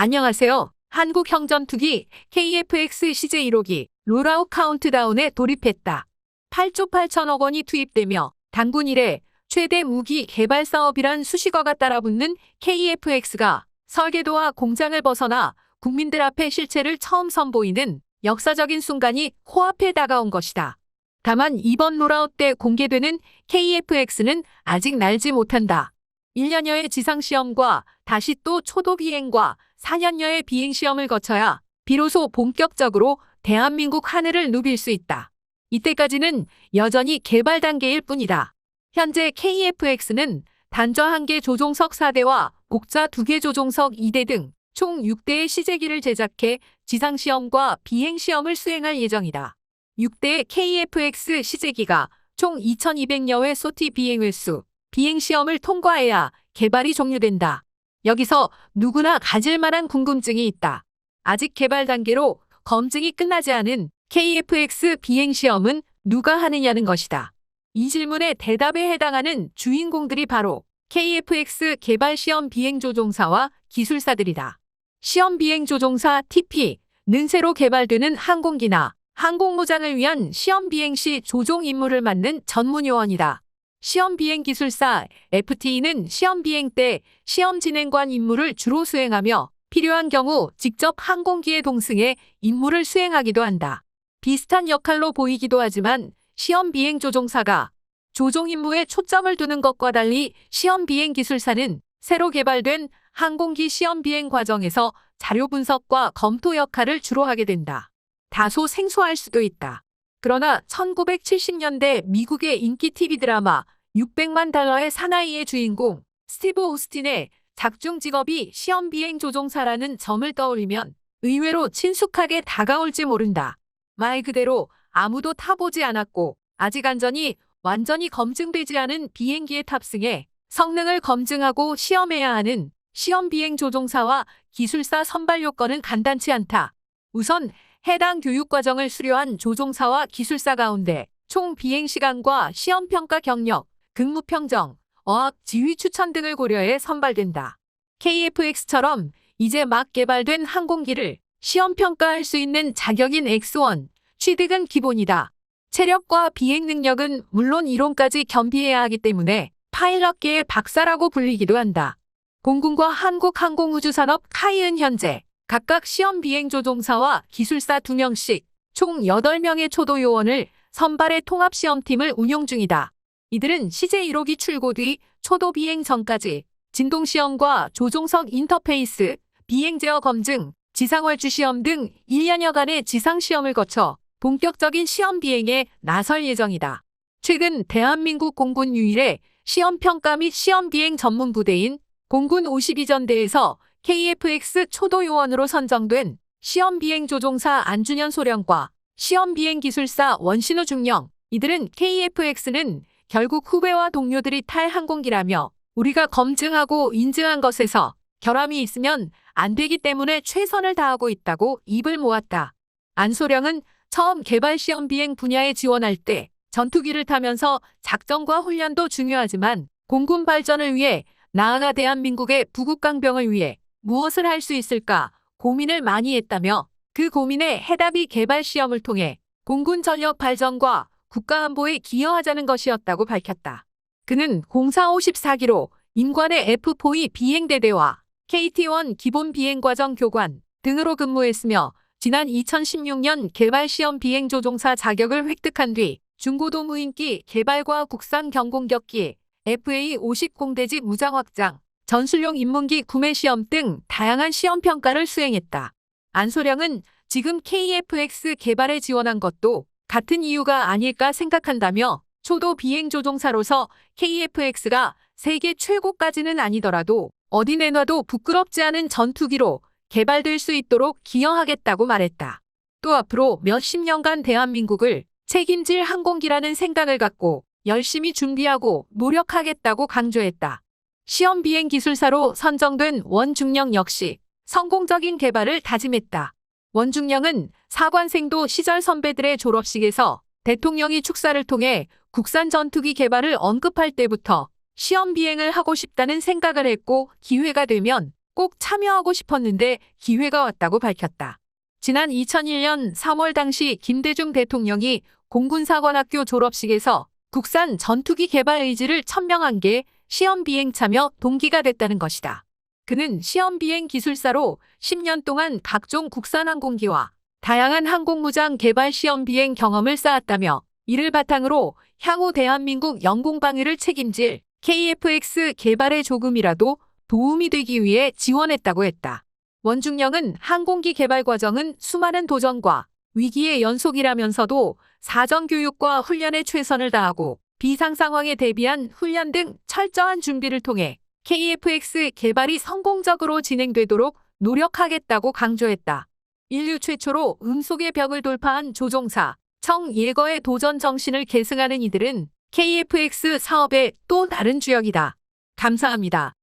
안녕하세요. 한국형전투기 KF-X CJ1호기 롤아웃 카운트다운에 돌입했다. 8조 8천억 원이 투입되며 당군 이래 최대 무기 개발 사업이란 수식어가 따라붙는 KF-X가 설계도와 공장을 벗어나 국민들 앞에 실체를 처음 선보이는 역사적인 순간이 코앞에 다가온 것이다. 다만 이번 롤아웃 때 공개되는 KF-X는 아직 날지 못한다. 1년여의 지상시험과 다시 또 초도 비행과 4년여의 비행시험을 거쳐야 비로소 본격적으로 대한민국 하늘을 누빌 수 있다. 이때까지는 여전히 개발 단계일 뿐이다. 현재 KF-X는 단저 1개 조종석 4대와 목자 2개 조종석 2대 등 총 6대의 시제기를 제작해 지상시험과 비행시험을 수행할 예정이다. 6대의 KF-X 시제기가 총 2200여 회 소티 비행 횟수, 비행시험을 통과해야 개발이 종료된다. 여기서 누구나 가질 만한 궁금증이 있다. 아직 개발 단계로 검증이 끝나지 않은 KF-X 비행시험은 누가 하느냐는 것이다. 이 질문의 대답에 해당하는 주인공들이 바로 KF-X 개발시험 비행조종사와 기술사들이다. 시험 비행조종사 TP는 새로 개발되는 항공기나 항공모장을 위한 시험 비행 시 조종 임무를 맡는 전문 요원이다. 시험 비행 기술사 FT는 시험 비행 때 시험 진행관 임무를 주로 수행하며 필요한 경우 직접 항공기에 동승해 임무를 수행하기도 한다. 비슷한 역할로 보이기도 하지만 시험 비행 조종사가 조종 임무에 초점을 두는 것과 달리 시험 비행 기술사는 새로 개발된 항공기 시험 비행 과정에서 자료 분석과 검토 역할을 주로 하게 된다. 다소 생소할 수도 있다. 그러나 1970년대 미국의 인기 TV 드라마 600만 달러의 사나이의 주인공 스티브 오스틴의 작중 직업이 시험 비행 조종사라는 점을 떠올리면 의외로 친숙하게 다가올지 모른다. 말 그대로 아무도 타보지 않았고 아직 안전이 완전히 검증되지 않은 비행기에 탑승해 성능을 검증하고 시험해야 하는 시험 비행 조종사와 기술사 선발 요건은 간단치 않다. 우선 해당 교육과정을 수료한 조종사와 기술사 가운데 총 비행시간과 시험평가 경력, 근무평정, 어학, 지휘 추천 등을 고려해 선발된다. KF-X처럼 이제 막 개발된 항공기를 시험평가할 수 있는 자격인 X1 취득은 기본이다. 체력과 비행 능력은 물론 이론까지 겸비해야 하기 때문에 파일럿계의 박사라고 불리기도 한다. 공군과 한국항공우주산업 카이은 현재 각각 시험 비행 조종사와 기술사 2명씩 총 8명의 초도 요원을 선발해 통합시험팀을 운용 중이다. 이들은 CJ1호기 출고 뒤 초도 비행 전까지 진동시험과 조종석 인터페이스, 비행 제어 검증, 지상활주 시험 등 1년여간의 지상시험을 거쳐 본격적인 시험 비행에 나설 예정이다. 최근 대한민국 공군 유일의 시험평가 및 시험비행 전문 부대인 공군 52전대에서 KF-X 초도 요원으로 선정된 시험비행 조종사 안준현 소령과 시험비행 기술사 원신우 중령, 이들은 KF-X는 결국 후배와 동료들이 탈 항공기라며 우리가 검증하고 인증한 것에서 결함이 있으면 안 되기 때문에 최선을 다하고 있다고 입을 모았다. 안 소령은 처음 개발 시험 비행 분야에 지원할 때 전투기를 타면서 작전과 훈련도 중요하지만 공군 발전을 위해 나아가 대한민국의 부국강병을 위해 무엇을 할 수 있을까 고민을 많이 했다며 그 고민의 해답이 개발 시험을 통해 공군 전력 발전과 국가안보에 기여하자는 것이었다고 밝혔다. 그는 0454기로 인관의 F4E 비행대대와 KT-1 기본 비행과정 교관 등으로 근무했으며 지난 2016년 개발시험 비행조종사 자격을 획득한 뒤 중고도 무인기 개발과 국산 경공격기 FA-50 공대지 무장 확장, 전술용 인문기 구매 시험 등 다양한 시험 평가를 수행했다. 안소령은 지금 KF-X 개발에 지원한 것도 같은 이유가 아닐까 생각한다며 초도 비행조종사로서 KF-X가 세계 최고까지는 아니더라도 어디 내놔도 부끄럽지 않은 전투기로 개발될 수 있도록 기여하겠다고 말했다. 또 앞으로 몇십 년간 대한민국을 책임질 항공기라는 생각을 갖고 열심히 준비하고 노력하겠다고 강조했다. 시험 비행 기술사로 선정된 원중령 역시 성공적인 개발을 다짐했다. 원중령은 사관생도 시절 선배들의 졸업식에서 대통령이 축사를 통해 국산 전투기 개발을 언급할 때부터 시험 비행을 하고 싶다는 생각을 했고 기회가 되면 꼭 참여하고 싶었는데 기회가 왔다고 밝혔다. 지난 2001년 3월 당시 김대중 대통령이 공군사관학교 졸업식에서 국산 전투기 개발 의지를 천명한 게 시험 비행 참여 동기가 됐다는 것이다. 그는 시험 비행 기술사로 10년 동안 각종 국산 항공기와 다양한 항공무장 개발 시험 비행 경험을 쌓았다며 이를 바탕으로 향후 대한민국 영공 방위를 책임질 KF-X 개발에 조금이라도 도움이 되기 위해 지원했다고 했다. 원중령은 항공기 개발 과정은 수많은 도전과 위기의 연속이라면서도 사전 교육과 훈련에 최선을 다하고 비상 상황에 대비한 훈련 등 철저한 준비를 통해 KF-X 개발이 성공적으로 진행되도록 노력하겠다고 강조했다. 인류 최초로 음속의 벽을 돌파한 조종사 청예거의 도전 정신을 계승하는 이들은 KF-X 사업의 또 다른 주역이다. 감사합니다.